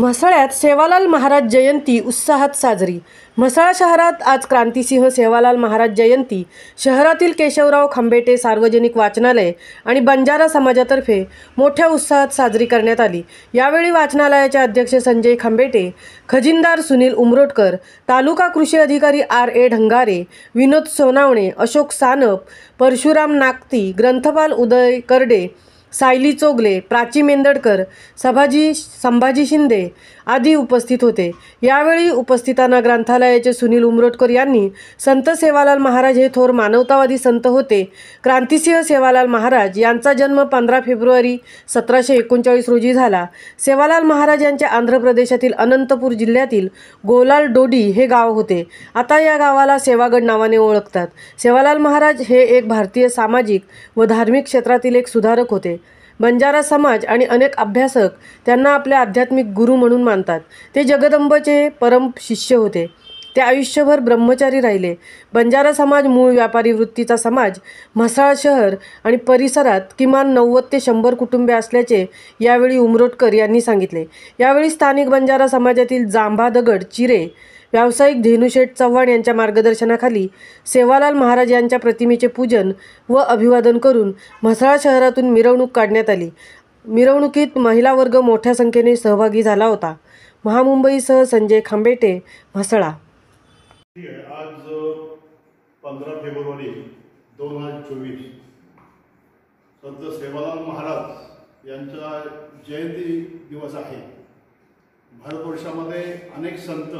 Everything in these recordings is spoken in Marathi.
म्हसळ्यात सेवालाल महाराज जयंती उत्साहात साजरी। म्हसळा शहरात आज क्रांतिसिंह सेवालाल महाराज जयंती शहरातील केशवराव खांबेटे सार्वजनिक वाचनालय आणि बंजारा समाजातर्फे मोठ्या उत्साहात साजरी करण्यात आली। यावेळी वाचनालयाचे अध्यक्ष संजय खांबेटे, खजिनदार सुनील उमरोटकर, तालुका कृषी अधिकारी R.A. ढंगारे, विनोद सोनावणे, अशोक सानप, परशुराम नागती, ग्रंथपाल उदय करडे, सायली चोगले, प्राची मेंदडकर, संभाजी शिंदे आदी उपस्थित होते। यावेळी उपस्थितांना ग्रंथालयाचे सुनील उमरोटकर यांनी संत सेवालाल महाराज हे थोर मानवतावादी संत होते। क्रांतिसिंह सेवालाल महाराज यांचा जन्म 15 फेब्रुवारी 1739 रोजी झाला। सेवालाल महाराज यांचे आंध्र प्रदेशातील अनंतपूर जिल्ह्यातील गोलाल डोडी हे गाव होते। आता या गावाला सेवागड नावाने ओळखतात। सेवालाल महाराज हे एक भारतीय सामाजिक व धार्मिक क्षेत्रातील एक सुधारक होते। बंजारा समाज आणि अनेक अभ्यासक त्यांना आपले आध्यात्मिक गुरु म्हणून मानतात। ते जगदंबेचे परम शिष्य होते। ते आयुष्यभर ब्रह्मचारी राहिले। बंजारा समाज मूळ व्यापारी वृत्तीचा समाज। म्हसळा शहर आणि परिसरात किमान 90 ते 100 कुटुंबे असल्याचे यावेळी उमरोटकर यांनी सांगितले। यावेळी स्थानिक बंजारा समाजातील जांभा दगड चिरे, व्यावसायिक धेनुशेठ चव्हाण यांच्या मार्गदर्शनाखाली सेवालाल महाराज यांच्या प्रतिमेचे पूजन व अभिवादन करून म्हसळा शहरातून मिरवणूक काढण्यात आली। मिरवणुकीत महिला वर्ग मोठ्या संख्येने सहभागी झाला होता। महामुंबईसह संजय खांबेटे, म्हसळा। आज 15 फेब्रुवारी 2024 संत सेवालाल महाराज यांचा जयंती दिवस आहे। भारतवर्षामध्ये अनेक संत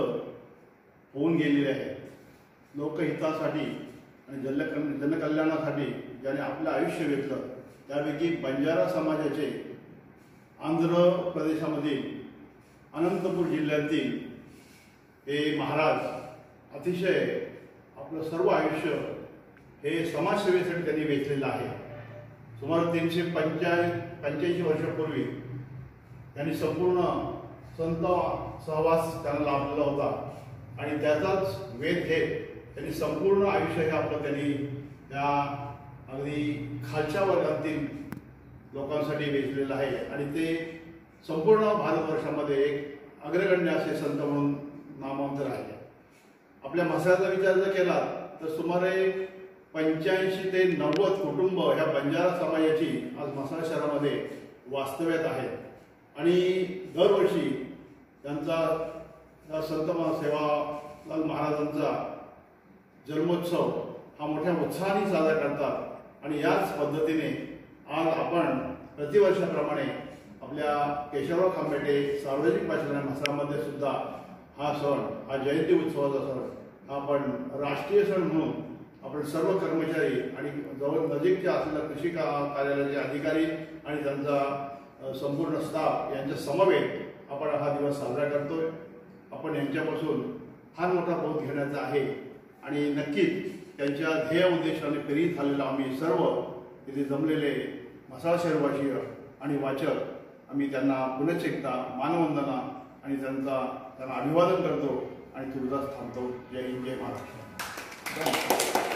होऊन गेलेले आहेत। लोकहितासाठी आणि जनकल्याणासाठी ज्याने आपलं आयुष्य वेचलं, त्यापैकी बंजारा समाजाचे आंध्र प्रदेशामधील अनंतपूर जिल्ह्यातील हे महाराज अतिशय आपलं सर्व आयुष्य हे समाजसेवेसाठी त्यांनी वेचलेलं आहे। सुमारे 385 वर्षापूर्वी त्यांनी संपूर्ण संत सहवास त्यांना लाभलेला होता आणि त्याचाच वेध घेत त्यांनी संपूर्ण आयुष्य हे आपलं त्यांनी त्या अगदी खालच्या वर्गातील लोकांसाठी वेचलेलं आहे आणि ते संपूर्ण भारतवर्षामध्ये एक अग्रगण्य असे संत म्हणून नामांतर आहे। आपल्या म्हसळ्याचा विचार जर केला तर सुमारे 85 ते 90 कुटुंब ह्या बंजारा समाजाची आज म्हसळा शहरामध्ये वास्तव्यात आहेत आणि दरवर्षी त्यांचा संत सेवालाल महाराजांचा जन्मोत्सव हा मोठ्या उत्साहाने साजरा करतात आणि याच पद्धतीने आज आपण प्रतिवर्षाप्रमाणे आपल्या केशवराव खांबेटे सार्वजनिक वाचनालय म्हसळामध्ये सुद्धा हा सण, हा जयंती उत्सवाचा सण हा आपण राष्ट्रीय सण म्हणून आपण सर्व कर्मचारी आणि जवळ नजीकच्या असलेल्या कृषी कार्यालयाचे अधिकारी आणि त्यांचा संपूर्ण स्टाफ यांच्या समवेत आपण हा दिवस साजरा करतोय। आपण यांच्यापासून फार मोठा बोध घेण्याचा आहे आणि नक्कीच त्यांच्या ध्येय उद्देशाने प्रेरित झालेला आम्ही सर्व तिथे जमलेले म्हसळा शहरवासीय आणि वाचक आम्ही त्यांना पुनश्च एकदा मानवंदना आणि त्यांना अभिवादन करतो आणि तुर्तास थांबतो। जय हिंद, जय महाराष्ट्र।